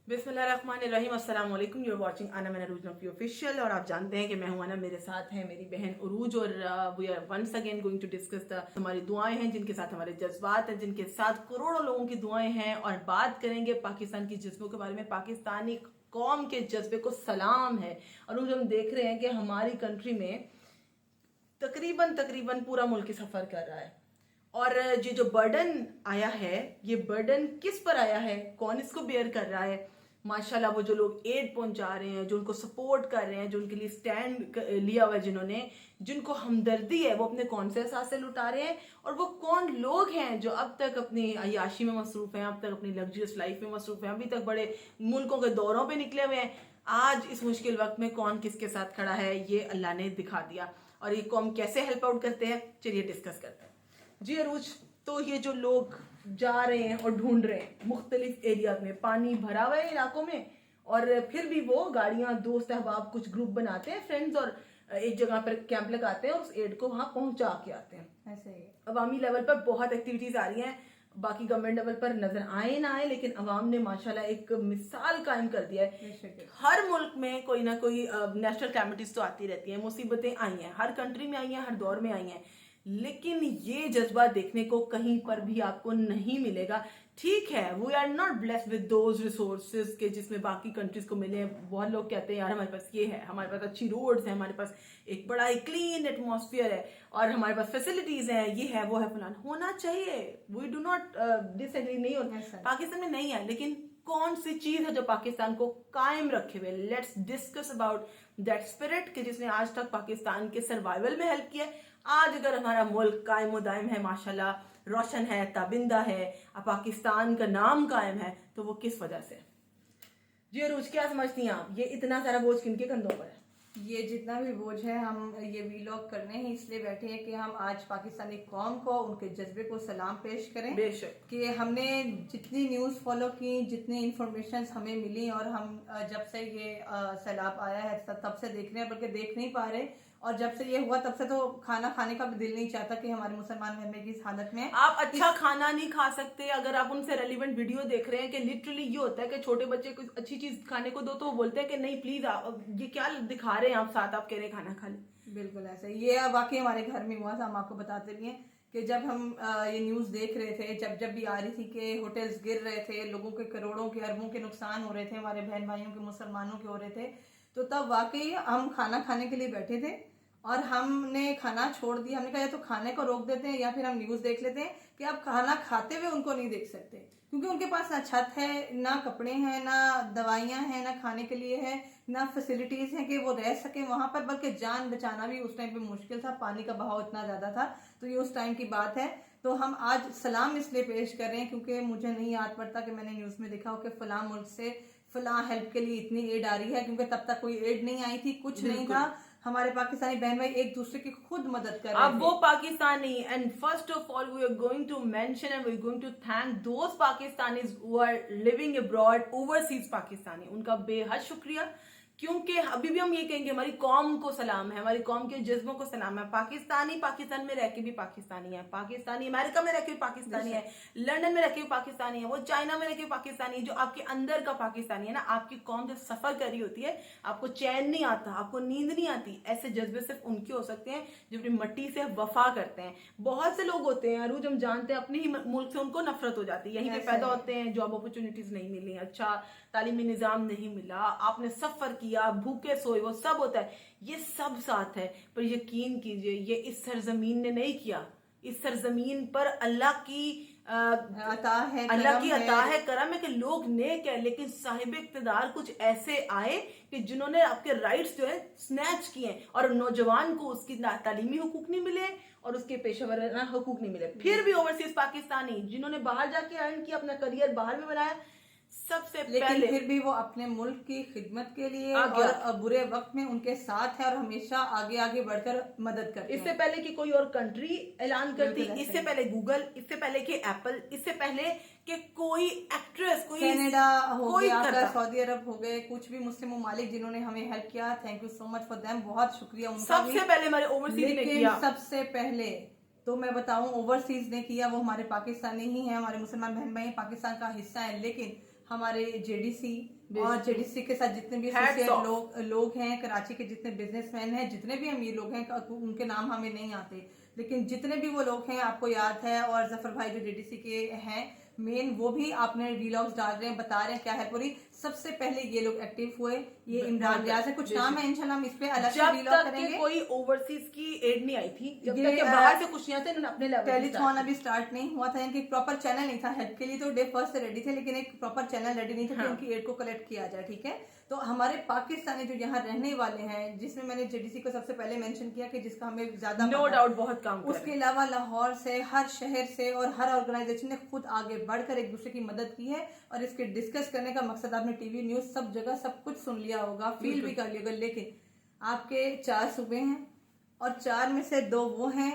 बिस्मिल्लाहिर्रहमानिर्रहीम, अस्सलाम वालेकुम। यूर वाचिंग अना मैन अरूज नफी ऑफिशियल। और आप जानते हैं कि मैं हूं अना, मेरे साथ है मेरी बहन उरूज और we are once again going to discuss the हमारी दुआएं हैं जिनके साथ हमारे जज्बात हैं, जिनके साथ करोड़ों लोगों की दुआएं हैं। और बात करेंगे पाकिस्तान की जज्बों के बारे में। पाकिस्तानी कौम के जज्बे को सलाम है। और हम देख रहे हैं कि हमारी कंट्री में तकरीबन तकरीबन पूरा मुल्क सफर कर रहा है। और ये जो बर्डन आया है, ये बर्डन किस पर आया है, कौन इसको बेयर कर रहा है? माशाल्लाह वो जो लोग एड पहुंचा रहे हैं, जो उनको सपोर्ट कर रहे हैं, जो उनके लिए स्टैंड लिया हुआ है, जिन्होंने जिनको हमदर्दी है, वो अपने कौन से एहसास से लुटा रहे हैं? और वो कौन लोग हैं जो अब तक अपनी अय्याशी में मसरूफ हैं, अब तक अपनी लग्जरियस लाइफ में मसरूफ हैं, अभी तक बड़े मुल्कों के दौरों पे निकले हुए हैं? आज इस मुश्किल वक्त में कौन किसके साथ खड़ा है, ये अल्लाह ने दिखा दिया। और ये कौम कैसे हेल्प आउट करते हैं, चलिए डिस्कस करते हैं। जी अरूज, तो ये जो लोग जा रहे हैं और ढूंढ रहे हैं मुख्तलिफ एरिया में, पानी भरा हुआ है इलाकों में, और फिर भी वो गाड़ियां, दोस्त अहबाब कुछ ग्रुप बनाते हैं, फ्रेंड्स, और एक जगह पर कैंप लगाते हैं और उस एड को वहां पहुंचा के आते हैं। ऐसे ही अवामी लेवल पर बहुत एक्टिविटीज आ रही हैं, बाकी गवर्नमेंट लेवल पर नजर आए ना आए, लेकिन अवाम ने माशाल्लाह एक मिसाल कायम कर दिया है। हर मुल्क में कोई ना कोई नेशनल कैलेमिटीज तो आती रहती है, मुसीबतें आई हैं, हर कंट्री में आई हैं, हर दौर में आई हैं, लेकिन ये जज्बा देखने को कहीं पर भी आपको नहीं मिलेगा। ठीक है, we are not blessed with those resources के जिसमें बाकी कंट्रीज को मिले हैं। बहुत लोग कहते हैं यार हमारे पास ये है, हमारे पास अच्छी रोड्स हैं, हमारे पास एक बड़ा ही क्लीन एटमॉस्फेयर है, और हमारे पास फैसिलिटीज हैं, ये है वो है, फलान होना चाहिए। वी डू नॉट डिसएग्री, नहीं होता पाकिस्तान में नहीं है, लेकिन कौन सी चीज है जो पाकिस्तान को कायम रखे हुए? Let's discuss about that spirit कि जिसने आज तक पाकिस्तान के सर्वाइवल में हेल्प किया है। आज अगर हमारा मुल्क कायम दायम है, माशाल्लाह, रोशन है, ताबिंदा है, पाकिस्तान का नाम कायम है, तो वो किस वजह से? जी अरूज, क्या समझती हैं आप, ये इतना सारा बोझ किनके कंधों पर है? ये जितना भी बोझ है, हम ये वीलॉग करने ही इसलिए बैठे हैं कि हम आज पाकिस्तानी कौम को, उनके जज्बे को सलाम पेश करें। बेशक कि हमने जितनी न्यूज़ फॉलो की, जितनी इंफॉर्मेशन हमें मिली, और हम जब से ये सैलाब आया है तब से देख रहे हैं, बल्कि देख नहीं पा रहे, और जब से ये हुआ तब से तो खाना खाने का भी दिल नहीं चाहता कि हमारे मुसलमान बहन की इस हालत में आप अच्छा खाना नहीं खा सकते। अगर आप उनसे रेलिवेंट वीडियो देख रहे हैं कि लिटरली ये होता है कि छोटे बच्चे को अच्छी चीज खाने को दो तो वो बोलते हैं कि नहीं प्लीज, ये क्या दिखा रहे हैं आप, साथ आप कह रहे हैं खाना खा ले। बिल्कुल ऐसे ये वाकई हमारे घर में हुआ था। हम आपको बताते भी हैं कि जब हम ये न्यूज़ देख रहे थे, जब भी आ रही थी कि होटल्स गिर रहे थे, लोगों के करोड़ों के अरबों के नुकसान हो रहे थे, हमारे बहन भाइयों के, मुसलमानों के हो रहे थे, तो तब वाकई हम खाना खाने के लिए बैठे थे और हमने खाना छोड़ दिया। हमने कहा या तो खाने को रोक देते हैं या फिर हम न्यूज़ देख लेते हैं कि आप खाना खाते हुए उनको नहीं देख सकते, क्योंकि उनके पास ना छत है, ना कपड़े हैं, ना दवाइयाँ हैं, ना खाने के लिए है, ना फैसिलिटीज़ हैं कि वो रह सके वहाँ पर, बल्कि जान बचाना भी उस टाइम पे मुश्किल था। पानी का बहाव इतना ज़्यादा था, तो ये उस टाइम की बात है। तो हम आज सलाम इसलिए पेश कर रहे हैं क्योंकि मुझे नहीं याद पड़ता कि मैंने न्यूज़ में देखा हो कि फलां मुल्क से फलां हेल्प के लिए इतनी एड आ रही है, क्योंकि तब तक कोई एड नहीं आई थी, कुछ नहीं था। हमारे पाकिस्तानी बहन भाई एक दूसरे की खुद मदद कर रहे थे। अब वो Pakistani, and first of all we are going to mention and we are going to thank those Pakistanis who are living abroad, overseas Pakistani, उनका बेहद शुक्रिया। क्योंकि अभी भी हम ये कहेंगे हमारी कौम को सलाम है, हमारी कौम के जज्बों को सलाम है। पाकिस्तानी पाकिस्तान में रह के भी पाकिस्तानी है, पाकिस्तानी अमेरिका में रह के भी पाकिस्तानी है, लंदन में रह के भी पाकिस्तानी है, वो चाइना में रह के भी पाकिस्तानी है। जो आपके अंदर का पाकिस्तानी है ना, आपकी कौम जब सफर कर रही होती है, आपको चैन नहीं आता, आपको नींद नहीं आती, ऐसे जज्बे सिर्फ उनके हो सकते हैं जो अपनी मट्टी से वफा करते हैं। बहुत से लोग होते हैं अरूज, हम जानते हैं अपने ही मुल्क से उनको नफरत हो जाती है, यहीं पे पैदा होते हैं, जॉब अपॉर्चुनिटीज नहीं मिली, अच्छा तालीमी निजाम नहीं मिला, आपने सफर किया, भूखे सोए, वो सब होता है, ये सब साथ है। पर यकीन कीजिए ये इस सरजमीन ने नहीं किया। इस सरजमीन पर अल्लाह की अता है, अल्लाह की अता है, करम है कि लोग नेक है, लेकिन साहिब इक़्तिदार कुछ ऐसे आए कि जिन्होंने आपके राइट्स जो है स्नैच किए, और नौजवान को उसकी तालीमी हुकूक नहीं मिले और उसके पेशेवराना हुकूक नहीं मिले। फिर भी ओवरसीज पाकिस्तानी जिन्होंने बाहर जाके अर्न किया, अपना करियर बाहर में बनाया, सबसे लेकिन फिर भी वो अपने मुल्क की खिदमत के लिए और बुरे वक्त में उनके साथ है और हमेशा आगे आगे बढ़कर मदद करते हैं। इससे पहले कि कोई और कंट्री ऐलान करती, इससे पहले गूगल, इससे पहले कि एप्पल, इससे पहले कि कोई एक्ट्रेस, कोई कनाडा हो गया, सऊदी अरब हो गए, कुछ भी मुस्लिम ममालिक जिन्होंने हमें हेल्प किया, thank you so much for them, बहुत शुक्रिया उनका। सबसे पहले हमारे ओवरसीज ने किया। सबसे पहले तो मैं बताऊं ओवरसीज ने किया, वो हमारे पाकिस्तानी ही है, हमारे मुसलमान बहन भाई पाकिस्तान का हिस्सा है, लेकिन हमारे जेडीसी और जेडीसी के साथ जितने भी Hats off. लोग हैं, कराची के जितने बिजनेसमैन हैं, जितने भी अमीर लोग हैं, उनके नाम हमें नहीं आते, लेकिन जितने भी वो लोग हैं आपको याद है, और जफर भाई जो जेडीसी के हैं मेन, वो भी आपने वीलॉग्स डाल रहे हैं, बता रहे हैं क्या है पूरी। सबसे पहले ये लोग एक्टिव हुए, ये इमरान रियाज है, कुछ नाम है, इंशाल्लाह हम इस पे अलग से वीलॉग करेंगे। कोई ओवरसीज की एड नहीं आई थी, जब ये तक कि बाहर से कुछ नहीं आते, इन्होंने अपने लेवल टेलीथॉन अभी स्टार्ट नहीं हुआ था, इनकी प्रॉपर चैनल नहीं था। हेल्प के लिए तो डे फर्स्ट से रेडी थे, लेकिन एक प्रॉपर चैनल रेडी नहीं था कि उनकी एड को कलेक्ट किया जाए। ठीक है, तो हमारे पाकिस्तानी जो यहाँ रहने वाले हैं, जिसमें मैंने जेडीसी को सबसे पहले मेंशन किया कि जिसका हमें ज्यादा नो डाउट बहुत काम कर रहे हैं। उसके अलावा लाहौर से, हर शहर से और हर ऑर्गेनाइजेशन ने खुद आगे बढ़कर एक दूसरे की मदद की है, और इसके डिस्कस करने का मकसद आपने टीवी न्यूज सब जगह सब कुछ सुन लिया होगा, फील भी कर लिया होगा। लेकिन आपके 4 सूबे हैं और 4 में से 2 वो हैं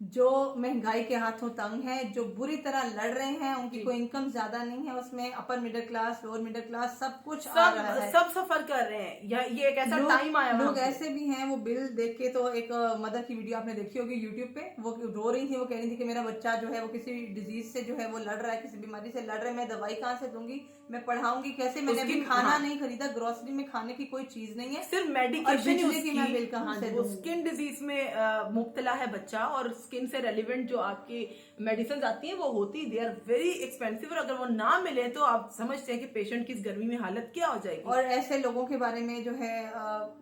जो महंगाई के हाथों तंग हैं, जो बुरी तरह लड़ रहे हैं, उनकी कोई इनकम ज्यादा नहीं है, उसमें upper middle class, lower middle class सब कुछ आ रहा है, सब सफर कर रहे हैं। ये एक ऐसा टाइम आया, लोग ऐसे भी हैं, वो बिल देख के, तो एक मदर की वीडियो आपने देखी होगी यूट्यूब पे, वो रो रही थी, वो कह रही थी कि मेरा बच्चा जो है वो किसी डिजीज से जो है वो लड़ रहा है, किसी बीमारी से लड़ रहा है, मैं दवाई कहाँ से दूंगी, मैं पढ़ाऊंगी कैसे, मैंने अभी खाना नहीं खरीदा, ग्रोसरी में खाने की कोई चीज नहीं है, सिर्फ मेडिकेशन की मैं बिल कहाँ से दूंगी। स्किन डिजीज में मुब्तला है बच्चा, और स्किन से रेलिवेंट जो आपकी मेडिसिन आती हैं वो होती, दे आर वेरी एक्सपेंसिव, और अगर वो ना मिले तो आप समझते हैं कि पेशेंट की इस गर्मी में हालत क्या हो जाएगी। और ऐसे लोगों के बारे में जो है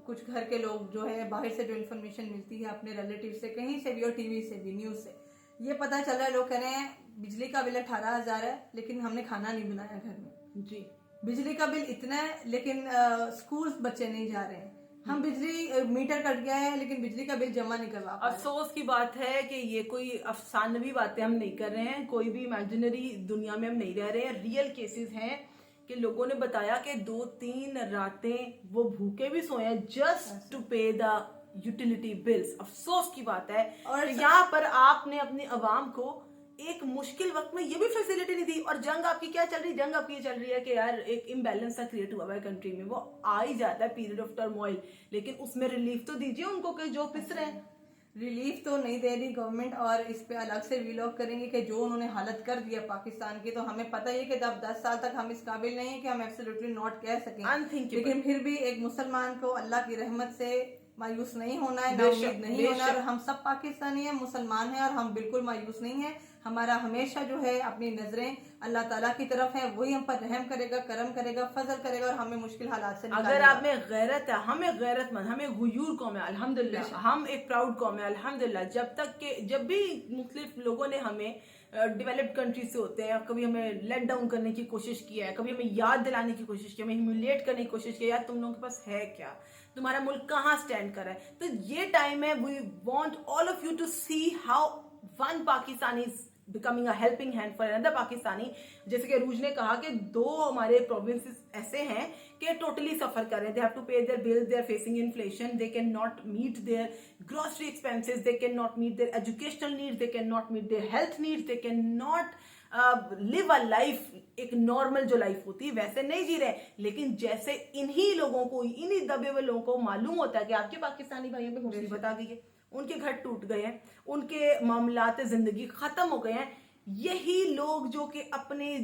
कुछ घर के लोग जो है बाहर से जो इन्फॉर्मेशन मिलती है अपने रिलेटिव से, कहीं से भी, और टीवी से भी, न्यूज से, ये पता चल रहा है, लोग कह रहे हैं बिजली का बिल 18,000 है, लेकिन हमने खाना नहीं बनाया घर में। जी, बिजली का बिल इतना है, लेकिन स्कूल बच्चे नहीं जा रहे हैं, हम बिजली मीटर कट गया है, लेकिन बिजली का बिल जमा नहीं करवा पा रहे। अफसोस की बात है कि ये कोई अफसानवी बातें हम नहीं कर रहे हैं, कोई भी इमेजिनरी दुनिया में हम नहीं रह रहे हैं, रियल केसेस हैं कि लोगों ने बताया कि 2-3 रातें वो भूखे भी सोए हैं जस्ट टू पे द यूटिलिटी बिल्स। अफसोस की बात है, और यहाँ पर आपने अपनी अवाम को एक मुश्किल वक्त में ये भी फैसिलिटी नहीं दी, और जंग आपकी क्या चल रही है, जंग आपकी ये चल रही है कि यार एक इम्बैलेंस सा क्रिएट हुआ है कंट्री में, वो आ ही जाता है पीरियड ऑफ टर्मोइल, लेकिन उसमें रिलीफ तो दीजिए उनको कि जो पिस रहे हैं। रिलीफ तो नहीं दे रही गवर्नमेंट, और इस पे अलग से वीलॉग करेंगे कि जो उन्होंने हालत कर दिया पाकिस्तान की, तो हमें पता ही है कि जब 10 साल तक हम इस काबिल नहीं है कि हम एब्सोल्युटली नॉट कह सकें, लेकिन फिर भी एक मुसलमान को अल्लाह की रहमत से मायूस नहीं होना है, नाउम्मीद नहीं होना है, और हम सब पाकिस्तानी हैं, मुसलमान हैं, और हम बिल्कुल मायूस नहीं हैं। हमारा हमेशा जो है अपनी नजरें अल्लाह ताला की तरफ है, वही हम पर रहम करेगा, करम करेगा, फजल करेगा, और हमें मुश्किल हालात से अगर आप में गैरत है, हमें गैरतमंद, हमें गुयूर कौम है अल्हम्दुलिल्लाह, हम एक प्राउड कौम है अल्हम्दुलिल्लाह। जब भी मुख्तलिफ लोगों ने हमें डेवलप्ड कंट्रीज से होते हैं, कभी हमें लेट डाउन करने की कोशिश की है, कभी हमें याद दिलाने की कोशिश की, हमें ह्यूमिलिएट करने की कोशिश की, यार तुम लोगों के पास है क्या, तुम्हारा मुल्क कहाँ स्टैंड कर रहा है। तो ये टाइम है, we want all of you to see how one Pakistani is becoming a helping hand for another Pakistani. जैसे कि अरूज ने कहा कि 2 हमारे प्रोविंसेस ऐसे हैं कि टोटली सफर कर रहे हैं, they have to pay their bills, they are facing inflation, they cannot meet their grocery expenses, they cannot meet their educational needs, they cannot meet their health needs, they cannot live a life, एक normal जो life होती है वैसे नहीं जी रहे। लेकिन जैसे इन्हीं लोगों को, इन्हीं दबे हुए लोगों को मालूम होता है कि आपके पाकिस्तानी भाइयों पे मुसीबत आ गई है, उनके घर टूट गए हैं, उनके मामलात जिंदगी खत्म हो गए हैं, यही लोग जो कि अपने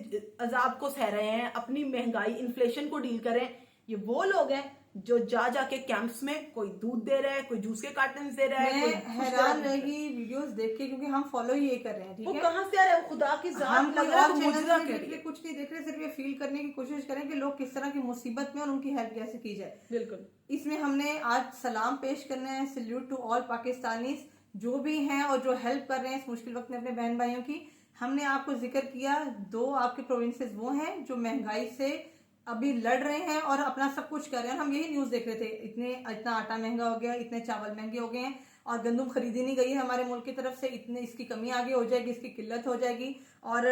अजाब को सह रहे हैं, अपनी महंगाई इन्फ्लेशन को डील कर रहे हैं, ये वो लोग हैं जो जाके कैंप्स में कोई दूध दे रहा है, कोई जूस के कार्टन दे रहा है। मैं हैरान रही वीडियोस देख के, क्योंकि हम फॉलो ही ये कर रहे हैं। ठीक है, वो कहाँ से आ रहा है, खुदा की जात लग रहा है, मुजरा के लिए कुछ नहीं देख रहे, सिर्फ ये फील करने की कोशिश करें कि लोग किस तरह की मुसीबत में और उनकी हेल्प कैसे की जाए। बिल्कुल, इसमें हमने आज सलाम पेश करना है, सल्यूट टू ऑल पाकिस्तानी जो भी हैं और जो हेल्प कर रहे हैं इस मुश्किल वक्त में अपने बहन भाइयों की। हमने आपको जिक्र किया 2 आपके प्रोविंसेस वो हैं जो महंगाई से अभी लड़ रहे हैं और अपना सब कुछ कर रहे हैं। हम यही न्यूज देख रहे थे, इतना आटा महंगा हो गया, इतने चावल महंगे हो गए हैं, और गंदम खरीदी नहीं गई है हमारे मुल्क की तरफ से, इतने इसकी कमी आगे हो जाएगी, इसकी किल्लत हो जाएगी, और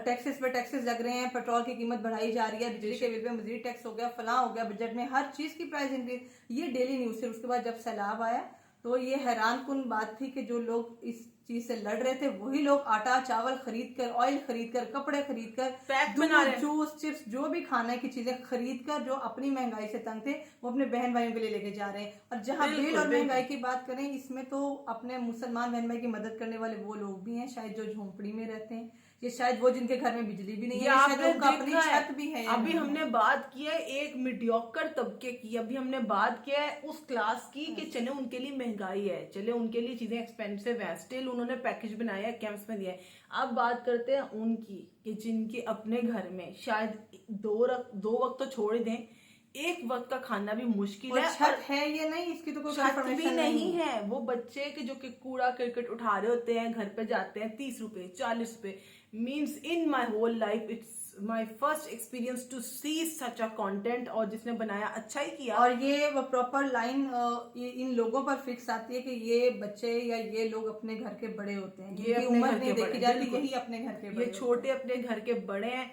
टैक्सेस पे टैक्सेस लग रहे हैं, पेट्रोल की कीमत बढ़ाई जा रही है, बिजली के बिल पे मजीद टैक्स हो गया, फलां हो गया, बजट में हर चीज की प्राइस इंक्रीज। ये डेली न्यूज थी। उसके बाद जब सैलाब आया तो ये हैरानकुन बात थी कि जो लोग इस चीज से लड़ रहे थे वही लोग आटा चावल खरीद कर, ऑयल खरीद कर, कपड़े खरीद कर, जूस चिप्स जो भी खाने की चीजें खरीद कर, जो अपनी महंगाई से तंग थे वो अपने बहन भाइयों के लिए लेके जा रहे हैं। और जहां बिल और महंगाई की बात करें, इसमें तो अपने मुसलमान बहन भाई की मदद करने वाले वो लोग भी हैं शायद जो झोंपड़ी में रहते हैं, ये शायद वो जिनके घर में बिजली भी नहीं ये है, शायद आपने उनका अपनी देखा है। छत भी है या अभी नहीं हमने बात की है एक मीडियोकर तबके की, अभी हमने बात किया है उस क्लास की कि चले उनके लिए महंगाई है, चले उनके लिए चीजें एक्सपेंसिव है, स्टिल उन्होंने पैकेज बनाया है, कैंप्स में दिया है। अब बात करते हैं उनकी कि जिनके अपने घर में शायद दो वक्त तो छोड़ ही दें, एक वक्त का खाना भी मुश्किल और है, छत है या नहीं इसकी तो कोई छत भी कंफर्मेशन नहीं है। वो बच्चे के जो कि कूड़ा क्रिकेट उठा रहे होते हैं, घर पे जाते हैं, 30 रुपए 40 रुपए। Means in my whole life it's my first experience to see such a content, और जिसने बनाया अच्छा ही किया। और ये प्रॉपर लाइन इन लोगों पर फिक्स आती है कि ये बच्चे या ये लोग अपने घर के बड़े होते हैं, ये ये अपने उम्र घर नहीं के देखी बड़े, जाती, बिल्कुल। यही अपने घर के ये बड़े छोटे अपने घर के बड़े हैं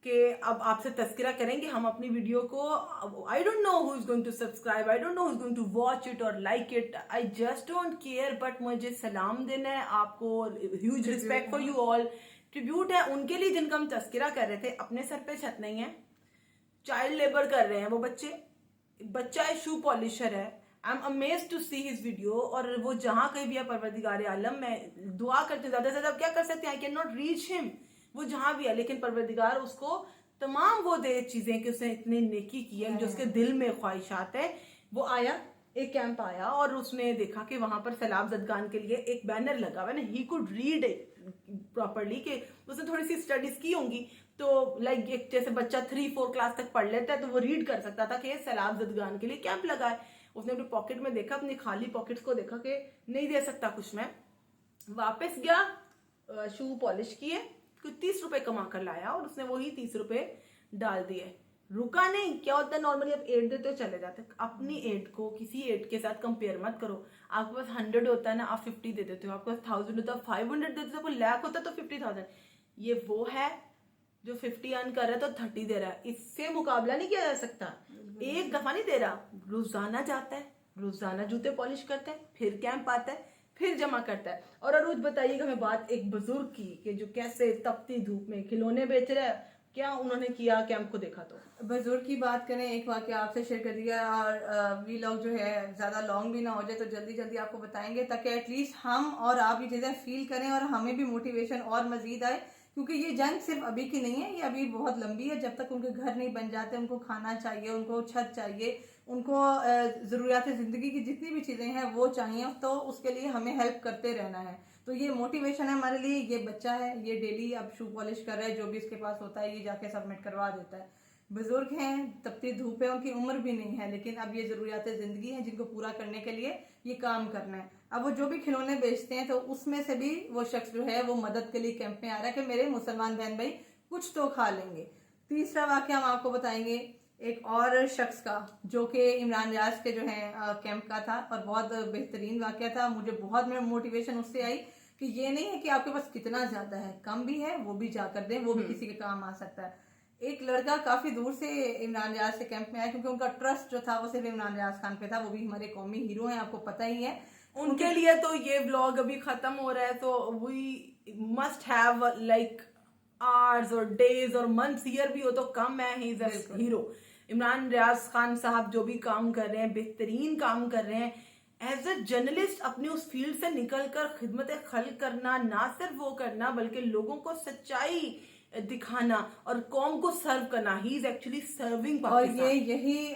कि अब आपसे तस्करा करेंगे हम अपनी वीडियो को। I don't know who is going to subscribe, I don't know who is going to watch it और like it, I just don't care, but मुझे सलाम देना है आपको, huge respect for you all, tribute है उनके लिए जिनका हम तस्करा कर रहे थे। अपने सर पे छत नहीं है, चाइल्ड लेबर कर रहे हैं वो बच्चा है, शू पॉलिशर है। I am amazed to see his video, और वो जहां कहीं भी है परवरदिगार आलम, मैं दुआ करते ज्यादा से ज्यादा क्या कर सकते हैं, I can not reach him, वो जहां भी है, लेकिन परवरदिगार उसको तमाम वो दे चीजें कि उसने इतनी नेकी की है, जो उसके दिल में ख्वाहिशात है। वो आया, एक कैंप आया, और उसने देखा कि वहां पर सैलाब जदगान के लिए एक बैनर लगा हुआ है, he could read it properly, कि उसने थोड़ी सी स्टडीज की होंगी, तो लाइक एक जैसे बच्चा 3-4 क्लास तक पढ़ लेता है तो वो रीड कर सकता था कि सैलाब जदगान के लिए कैंप लगा है। उसने अपने पॉकेट में देखा, अपनी खाली पॉकेट्स को देखा कि नहीं दे सकता कुछ, मैं वापस गया, शू पॉलिश किए, कुछ 30 रुपए कमा कर लाया, और उसने वही 30 रुपए डाल दिए, रुका नहीं। क्या होता है नॉर्मली आप एड देते हो चले जाते, अपनी एड को किसी एड के साथ कंपेयर मत करो। आपके पास 100 होता है ना, आप 50 दे देते हो, आपके पास 1000 होता है 500 दे देते हो, लाख होता है तो 50,000। ये वो है जो 50 अर्न कर रहा है तो 30 दे रहा है, इससे मुकाबला नहीं किया जा सकता। एक दफा नहीं दे रहा, रोजाना जाता है, रोजाना जूते पॉलिश करता है, फिर कैंप आता है, फिर जमा करता है। और अरूज बताइएगा हमें बात एक बुजुर्ग की कि जो कैसे तपती धूप में खिलौने बेच रहा है, क्या उन्होंने किया कैंप को देखा तो। बुजुर्ग की बात करें, एक वाकया आपसे शेयर कर दिया, और वीलॉग जो है ज्यादा लॉन्ग भी ना हो जाए तो जल्दी जल्दी आपको बताएंगे, ताकि एटलीस्ट हम और आप ये चीजें फील करें और हमें भी मोटिवेशन और मजीद आए, क्योंकि ये जंग सिर्फ अभी की नहीं है, ये अभी बहुत लंबी है। जब तक उनके घर नहीं बन जाते, उनको खाना चाहिए, उनको छत चाहिए, उनको जरूरियात जिंदगी की जितनी भी चीजें हैं वो चाहिए, तो उसके लिए हमें हेल्प करते रहना है। तो ये मोटिवेशन है हमारे लिए। ये बच्चा है, ये डेली अब शू पॉलिश कर रहा है, जो भी इसके पास होता है ये जाके सबमिट करवा देता है। बुजुर्ग हैं, तपती धूप है, उनकी उम्र भी नहीं है, लेकिन अब ये जरूरियात जिंदगी है जिनको पूरा करने के लिए ये काम करना है। अब वो जो भी खिलौने बेचते हैं, तो उसमें से भी वो शख्स जो है वो मदद के लिए कैंप में आ रहा है कि मेरे मुसलमान बहन भाई कुछ तो खा लेंगे। तीसरा वाकया हम आपको बताएंगे एक और शख्स का, जो कि इमरान रियाज के जो है कैंप का था, और बहुत बेहतरीन वाकया था। मुझे बहुत मोटिवेशन उससे आई कि ये नहीं है कि आपके पास कितना ज्यादा है, कम भी है वो भी जाकर दें, वो भी किसी के काम आ सकता है। एक लड़का काफी दूर से इमरान रियाज के कैंप में आया, क्योंकि उनका ट्रस्ट जो था वो सिर्फ इमरान रियाज खान पे था, वो भी हमारे कौमी हीरो हैं, आपको पता ही है। उनके लिए तो ये व्लॉग अभी खत्म हो रहा है, तो we must have like hours और डेज और मंथ्स, ईयर भी हो तो कम है, he is a hero. Imran Riaz Khan साहब जो भी काम कर रहे हैं, बेहतरीन काम कर रहे हैं। एज अ जर्नलिस्ट अपने उस फील्ड से निकलकर खिदमत खल्क करना, ना सिर्फ वो करना बल्कि लोगों को सच्चाई दिखाना और कौम को सर्व करना, ही इज एक्चुअली सर्विंग। और यही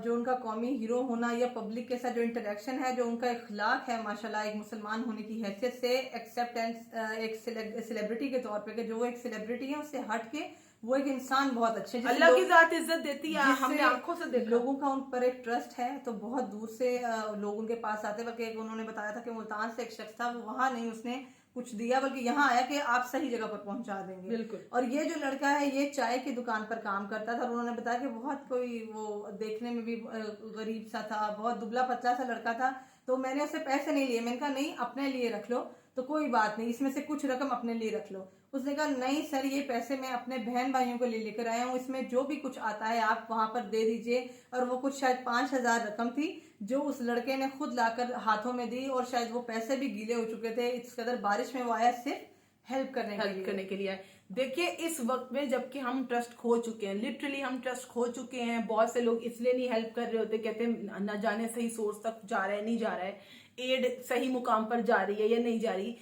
जो उनका कौमी हीरो होना या पब्लिक के साथ जो इंटरेक्शन है, जो उनका इखलाक है माशाल्लाह, एक मुसलमान होने की हैसियत से एक्सेप्टेंस, एक सेलिब्रिटी के तौर पे, कि जो वो एक सेलिब्रिटी है उससे हट के वो एक इंसान बहुत अच्छे, अल्लाह की जात इज्जत देती है, हमने आंखों से देखा। लोगों का उन पर एक ट्रस्ट है, तो बहुत दूर से लोग उनके पास आते वक्त, एक उन्होंने बताया था कि मुल्तान से एक शख्स था, वो वहां नहीं उसने कुछ दिया, बल्कि यहाँ आया कि आप सही जगह पर पहुंचा देंगे। बिल्कुल। और ये जो लड़का है ये चाय की दुकान पर काम करता था, और उन्होंने बताया कि बहुत कोई वो देखने में भी गरीब सा था, बहुत दुबला पतला सा लड़का था। तो मैंने उससे पैसे नहीं लिए, मैंने कहा नहीं अपने लिए रख लो, तो कोई बात नहीं, इसमें से कुछ रकम अपने लिए रख लो। उसने कहा नहीं सर, ये पैसे मैं अपने बहन भाइयों को ले लेकर आया हूँ, इसमें जो भी कुछ आता है आप वहां पर दे दीजिए। और वो कुछ शायद 5,000 रकम थी जो उस लड़के ने खुद लाकर हाथों में दी, और शायद वो पैसे भी गीले हो चुके थे, इस कदर बारिश में वो आया सिर्फ हेल्प करने के लिए। देखिए इस वक्त में जबकि हम ट्रस्ट खो चुके हैं, लिटरली हम ट्रस्ट खो चुके हैं, बहुत से लोग इसलिए नहीं हेल्प कर रहे होते, कहते हैं न जाने सही सोर्स तक जा रहा है नहीं जा रहा है, एड सही मुकाम पर जा रही है या नहीं जा रही।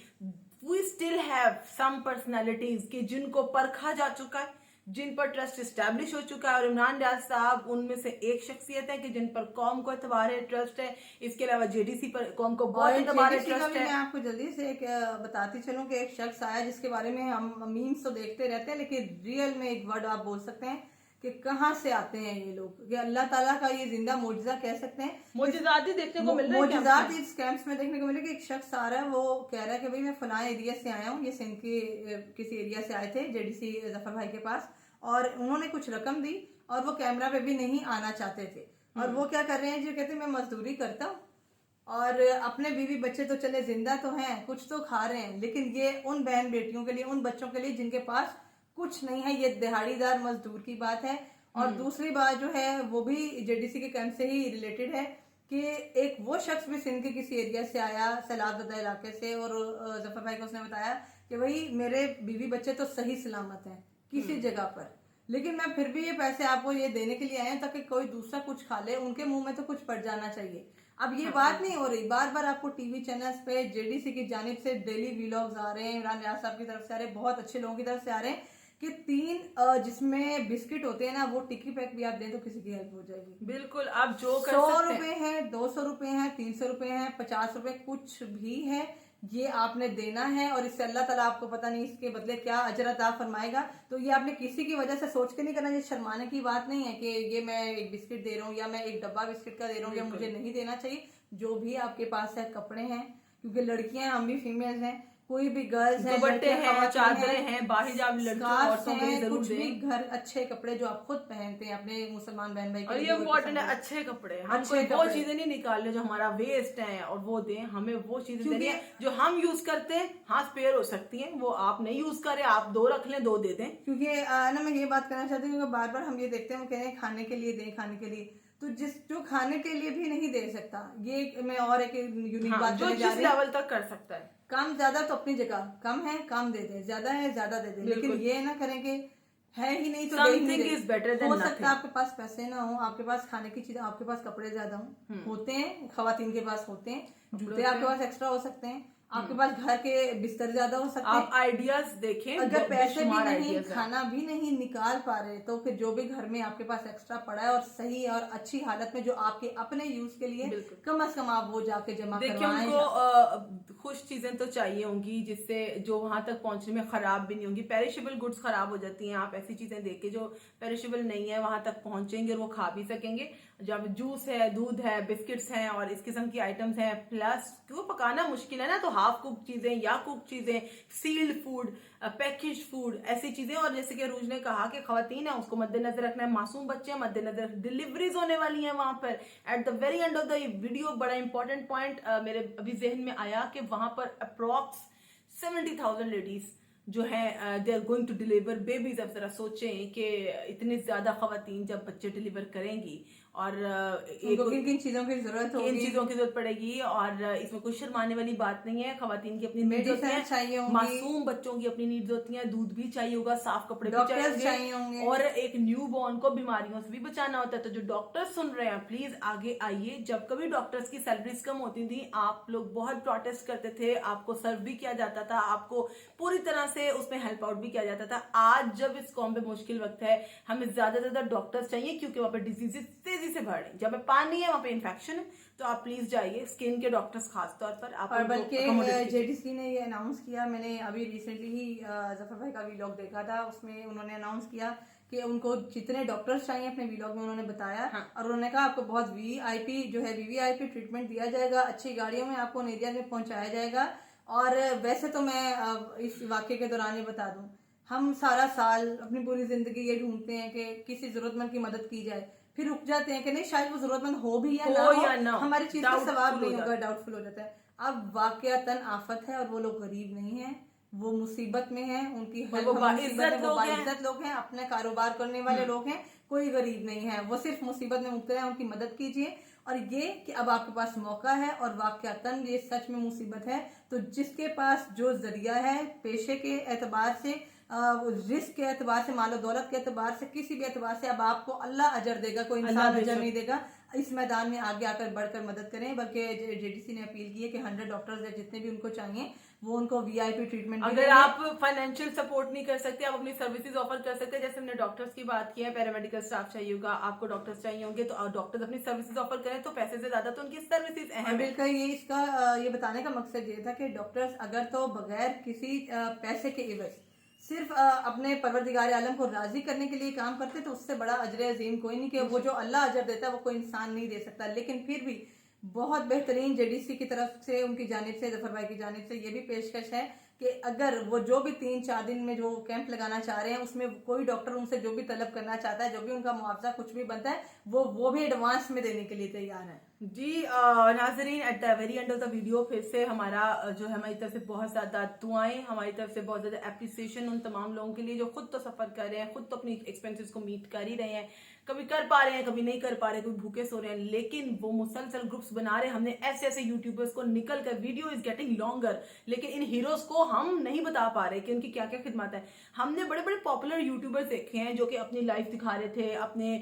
We still have some personalities कि जिनको परखा जा चुका है, जिन पर ट्रस्ट स्टैब्लिश हो चुका है, और इमरान रियाज साहब उनमें से एक शख्सियत है कि जिन पर कौम को एतबार है, ट्रस्ट है। इसके अलावा जेडीसी पर कौम को बहुत एतबार है, JDC का ट्रस्ट भी है। मैं आपको जल्दी से एक बताती चलूं कि एक शख्स आया जिसके बारे में हम मीम्स तो देखते रहते हैं, लेकिन रियल में एक वर्ड आप बोल सकते हैं कि कहाँ से आते हैं ये लोग, कि अल्लाह ताला का ये जिंदा मोजिजा कह सकते हैं। मोजिजात ही देखने को मिल रहे हैं मोजिजात इस कैंप्स में देखने को मिले कि एक शख्स आ रहा है, वो कह रहा है कि भाई मैं फलां एरिया से आया हूँ, ये सिंध के किसी एरिया से आए थे जेडीसी जफर भाई के पास, और उन्होंने कुछ रकम दी और वो कैमरा पे भी नहीं आना चाहते थे। और वो क्या कर रहे हैं, जो कहते हैं मैं मजदूरी करता हूँ और अपने बीवी बच्चे तो चले जिंदा तो हैं, कुछ तो खा रहे हैं, लेकिन ये उन बहन बेटियों के लिए, उन बच्चों के लिए जिनके पास कुछ नहीं है, ये दिहाड़ीदार मजदूर की बात है। और दूसरी बात जो है वो भी जेडीसी के कैंप से ही रिलेटेड है कि एक वो शख्स भी सिंध के किसी एरिया से आया, सैलाबदा इलाके से, और जफर भाई को उसने बताया कि भाई मेरे बीवी बच्चे तो सही सलामत हैं किसी जगह पर, लेकिन मैं फिर भी ये पैसे आपको ये देने के लिए आया ताकि कोई दूसरा कुछ खा ले, उनके मुंह में तो कुछ पड़ जाना चाहिए। अब ये बात नहीं हो रही, बार बार आपको टीवी चैनल्स पे जेडीसी की जानिब से डेली व्लॉग्स आ रहे हैं, इमरान रियाज साहब की तरफ से आ रहे हैं, बहुत अच्छे लोगों की तरफ से आ रहे हैं कि 3 जिसमें बिस्किट होते हैं ना, वो टिक्की पैक भी आप दें तो किसी की हेल्प हो जाएगी। बिल्कुल, आप जो कर 100 सकते हैं। रुपए है, 200 रुपए है, 300 रुपए है, 50 रुपए, कुछ भी है, ये आपने देना है, और इससे अल्लाह ताला आपको पता नहीं इसके बदले क्या अजर अता फरमाएगा। तो ये आपने किसी की वजह से सोच के नहीं करना, ये शर्माने की बात नहीं है कि ये मैं एक बिस्किट दे रहा हूँ या मैं एक डब्बा बिस्किट का दे रहा हूँ या मुझे नहीं देना चाहिए। जो भी आपके पास है, कपड़े हैं, क्योंकि लड़कियां हैं, हम भी फीमेल्स हैं, कोई भी गर्ल्स हैं, दुपट्टे हैं, खवातीन चादरें हैं, बाहिजाब लड़कियों औरतों के लिए जरूर कुछ भी दें। घर अच्छे कपड़े जो आप खुद पहनते हैं अपने मुसलमान बहन भाई और ये इम्पोर्टेंट है, अच्छे कपड़े, हम अच्छे कोई वो कपड़े। चीजें नहीं निकाल रहे जो हमारा वेस्ट है और वो दें, हमें वो चीजें देनी है जो हम यूज करते हैं। हाँ, स्पेयर हो सकती हैं, वो आप नहीं यूज करें, आप 2 रख लें, 2 दे दें। क्योंकि ना मैं ये बात करना चाहती हूँ कि बार बार हम ये देखते हैं, वो कह रहे हैं खाने के लिए दें, खाने के लिए, तो जो खाने के लिए भी नहीं दे सकता, ये मैं और एक यूनिक हाँ, बात जो करने जा जिस रही हूँ। लेवल तक कर सकता है। कम ज्यादा तो अपनी जगह, कम है कम दे दे, ज्यादा है ज्यादा दे दे, लेकिन ये ना करें कि है ही नहीं तो दे ही नहीं Something they. is better than हो सकता nothing। है आपके पास पैसे ना हो, आपके पास खाने की चीजें, आपके पास कपड़े ज्यादा होते हैं, खवातीन के पास होते हैं, जूते आपके पास एक्स्ट्रा हो सकते हैं, आपके पास घर के बिस्तर ज्यादा हो सकते हैं। आप आइडियाज देखें, अगर पैसे भी बेशुमार नहीं, ideas हैं। खाना भी नहीं निकाल पा रहे, तो फिर जो भी घर में आपके पास एक्स्ट्रा पड़ा है और सही और अच्छी हालत में जो आपके अपने यूज के लिए, कम से कम आप वो जाके जमा देखिए, करवाएं। उनको खुश चीजें तो चाहिए होंगी जिससे जो वहां तक पहुंचने में खराब भी नहीं होंगी। पेरिशेबल गुड्स खराब हो जाती हैं, आप ऐसी चीजें देख के जो पेरिशेबल नहीं है वहां तक पहुंचेंगे और वो खा भी सकेंगे। जब जूस है, दूध है, बिस्किट्स हैं और इस किस्म की आइटम्स हैं, प्लस क्यों पकाना मुश्किल है ना, तो हाफ कुक चीजें या कुक चीजें, सील्ड फूड, पैकेज फूड, ऐसी चीजें। और जैसे कि अरूज ने कहा कि खवातीन है उसको मद्देनजर रखना है, मासूम बच्चे हैं मद्देनजर, डिलीवरीज होने वाली हैं वहां पर। At the very end of the video बड़ा इंपॉर्टेंट पॉइंट मेरे अभी जहन में आया कि वहां पर अप्रॉक्स 70,000 लेडीज जो है they are going to deliver babies. अब जरा सोचें कि इतनी ज्यादा खवातीन जब बच्चे डिलीवर करेंगी और किन चीजों की जरूरत होगी, इन चीजों की जरूरत पड़ेगी, और इसमें कोई शर्माने वाली बात नहीं है। खवातीन की अपनी नीड्स होती मेडिसिन चाहिए हैं, होंगी, मासूम बच्चों की अपनी नीड्स होती हैं, दूध भी चाहिए होगा, साफ कपड़े भी डॉक्टर्स चाहिए चाहिए होंगे, और एक न्यू बॉर्न को बीमारियों से भी बचाना होता है। तो जो डॉक्टर्स सुन रहे हैं प्लीज आगे आइए। जब कभी डॉक्टर्स की सैलरीज कम होती थी, आप लोग बहुत प्रोटेस्ट करते थे, आपको सर्व भी किया जाता था, आपको पूरी तरह से उसमें हेल्प आउट भी किया जाता था। आज जब इस कौम पे मुश्किल वक्त है, हमें ज्यादा से ज्यादा डॉक्टर्स चाहिए, क्योंकि वहां पर डिजीजेस तेजी से बढ़ रही हैं। जब में पानी है वहां पे इन्फेक्शन है, तो आप प्लीज जाइए, स्किन के डॉक्टर्स खास तौर पर आप। और बल्कि जेडीसी ने ये अनाउंस किया, मैंने अभी रिसेंटली ही जफर भाई का वीलॉग देखा था, उसमें उन्होंने अनाउंस किया कि उनको जितने डॉक्टर्स चाहिए अपने वीलॉग में उन्होंने बताया। हाँ। और उन्होंने कहा आपको बहुत वीवीआईपी जो है वीवीआईपी ट्रीटमेंट दिया जाएगा, अच्छी गाड़ियों में आपको उन एरिया में पहुंचाया जाएगा। और वैसे तो मैं इस वाक्य के दौरान ये बता दूं, हम सारा साल अपनी पूरी जिंदगी ये ढूंढते हैं कि किसी जरूरतमंद की मदद की जाए, फिर रुक जाते हैं कि नहीं शायद वो जरूरतमंद हो भी या ना हो, हमारी चीज का सवाब नहीं होगा, डाउटफुल हो जाता है। अब वाकयातन आफत है और वो लोग गरीब नहीं है, वो मुसीबत में है, उनकी हेल्प वो बाइज्जत लोग हैं, अपने कारोबार करने वाले लोग हैं, कोई गरीब नहीं है, वो सिर्फ मुसीबत में मुब्तला है, उनकी मदद कीजिए। और ये कि अब आपके पास मौका है और वाकयातन ये सच में मुसीबत है, तो जिसके पास जो जरिया है पेशे के एतबार से, रिस्क के एतबार से, मालो दौलत के एतबार से, किसी भी एतबार से, अब आपको अल्लाह अजर देगा, कोई इंसान अजर नहीं देगा। इस मैदान में आगे आकर बढ़कर मदद करें। बल्कि जेडीसी ने अपील की है कि 100 डॉक्टर्स है जितने भी उनको चाहिए वो उनको वीआईपी ट्रीटमेंट। अगर आप फाइनेंशियल सपोर्ट नहीं कर सकते, आप अपनी सर्विसेज ऑफर कर सकते हैं, जैसे हमने डॉक्टर्स की बात की है, पैरामेडिकल स्टाफ चाहिए होगा, आपको डॉक्टर्स चाहिए होंगे, तो डॉक्टर्स अपनी सर्विसेज ऑफर करें, तो पैसे से ज्यादा तो उनकी सर्विसेज अहम है। बिल्कुल, ये इसका ये बताने का मकसद ये था कि डॉक्टर्स अगर तो बगैर किसी पैसे के इवज सिर्फ अपने परवरदिगार आलम को राजी करने के लिए काम करते तो उससे बड़ा अजर अजीम कोई नहीं, कि वो जो अल्लाह अजर देता है वो कोई इंसान नहीं दे सकता। लेकिन फिर भी बहुत बेहतरीन जेडीसी की तरफ से, उनकी जानिब से, जफर भाई की जानिब से ये भी पेशकश है कि अगर वो जो भी 3-4 दिन में जो कैंप लगाना चाह रहे हैं उसमें कोई डॉक्टर उनसे जो भी तलब करना चाहता है, जो भी उनका मुआवजा कुछ भी बनता है, वो भी एडवांस में देने के लिए तैयार है। जी नाजरीन, at the very end of the video फिर से हमारा जो है हमारी तरफ से बहुत ज्यादा दुआएं, हमारी तरफ से बहुत ज्यादा एप्रिसिएशन उन तमाम लोगों के लिए जो खुद तो सफर कर रहे हैं, खुद तो अपनी एक्सपेंसेस को मीट कर ही रहे हैं, कभी कर पा रहे हैं, कभी नहीं कर पा रहे, कोई भूखे सो रहे हैं, लेकिन वो मुसलसल ग्रुप्स बना रहे हैं। हमने ऐसे ऐसे यूट्यूबर्स को निकल कर, वीडियो इज गेटिंग लॉन्गर, लेकिन इन हीरोज को हम नहीं बता पा रहे कि उनकी क्या क्या खिदमत है। हमने बड़े बड़े पॉपुलर यूट्यूबर्स देखे हैं जो कि अपनी लाइफ दिखा रहे थे, अपने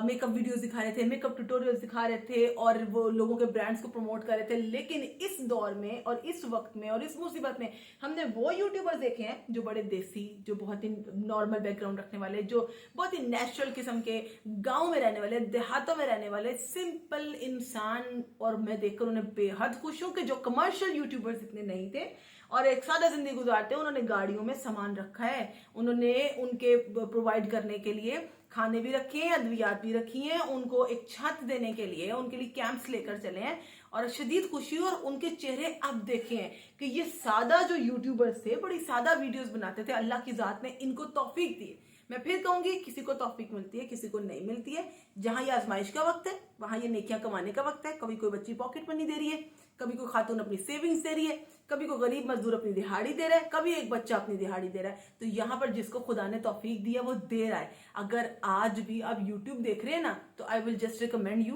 मेकअप वीडियोस दिखा रहे थे, मेकअप ट्यूटोरियल्स दिखा रहे थे और वो लोगों के ब्रांड्स को प्रमोट कर रहे थे। लेकिन इस दौर में और इस वक्त में और इस मुसीबत में हमने वो यूट्यूबर्स देखे हैं जो बड़े देसी, जो बहुत ही नॉर्मल बैकग्राउंड रखने वाले, जो बहुत ही नेचुरल किस्म के, गांव में रहने वाले, देहातों में रहने वाले सिंपल इंसान, और मैं देखकर उन्हें बेहद खुश हूं कि जो कमर्शियल यूट्यूबर्स इतने नहीं थे और एक सादा जिंदगी गुजारते हैं, उन्होंने गाड़ियों में सामान रखा है, उन्होंने उनके प्रोवाइड करने के लिए खाने भी रखे हैं, अद्वियात भी रखी हैं, उनको एक छत देने के लिए उनके लिए कैंप्स लेकर चले हैं और शदीद खुशी। और उनके चेहरे अब देखे हैं कि ये सादा जो यूट्यूबर्स थे, बड़ी सादा वीडियोस बनाते थे, अल्लाह की जात ने इनको तौफीक दी। मैं फिर कहूंगी, किसी को तौफीक मिलती है, किसी को नहीं मिलती है। जहां ये आजमाइश का वक्त है वहां ये नेकियां कमाने का वक्त है। कभी कोई बच्ची पॉकेट मनी दे रही है, कभी कोई खातून अपनी सेविंग्स दे रही है, कभी कोई गरीब मजदूर अपनी दिहाड़ी दे रहा है, कभी एक बच्चा अपनी दिहाड़ी दे रहा है। तो यहाँ पर जिसको खुदा ने तौफीक दिया वो दे रहा है। अगर आज भी आप यूट्यूब देख रहे हैं ना, तो I will just recommend you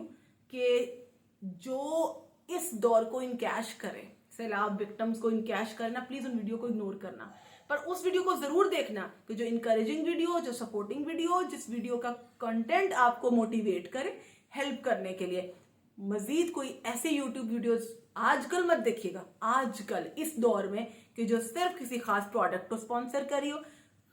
कि जो इस दौर को इनकैश करे, सैलाब विक्टिम्स को इनकैश करना, प्लीज उन वीडियो को इग्नोर करना, पर उस वीडियो को जरूर देखना कि जो इनकरेजिंग वीडियो, जो सपोर्टिंग वीडियो, जिस वीडियो का कंटेंट आपको मोटिवेट करे हेल्प करने के लिए। मजीद कोई ऐसे यूट्यूब वीडियोस आजकल मत देखिएगा, आजकल इस दौर में, कि जो सिर्फ किसी खास प्रोडक्ट को स्पॉन्सर करी हो,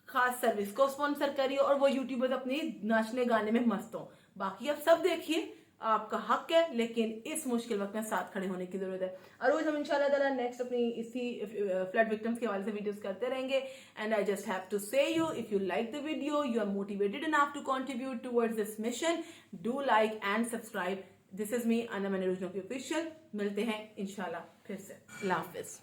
खास सर्विस को स्पॉन्सर करी हो और वो यूट्यूबर्स अपने नाचने गाने में मस्त हो। बाकी आप सब देखिए, आपका हक है, लेकिन इस मुश्किल वक्त में साथ खड़े होने की जरूरत है। और रोज हम इंशाल्लाह ताला नेक्स्ट अपनी इसी फ्लड विक्टिम्स के हवाले से वीडियोस करते रहेंगे। And I just have to say you, if you like the video, you are motivated enough to contribute towards this mission, do like and subscribe. This is me, Anam and official. मिलते हैं इंशाल्लाह फिर से। अल्लाह हाफिज।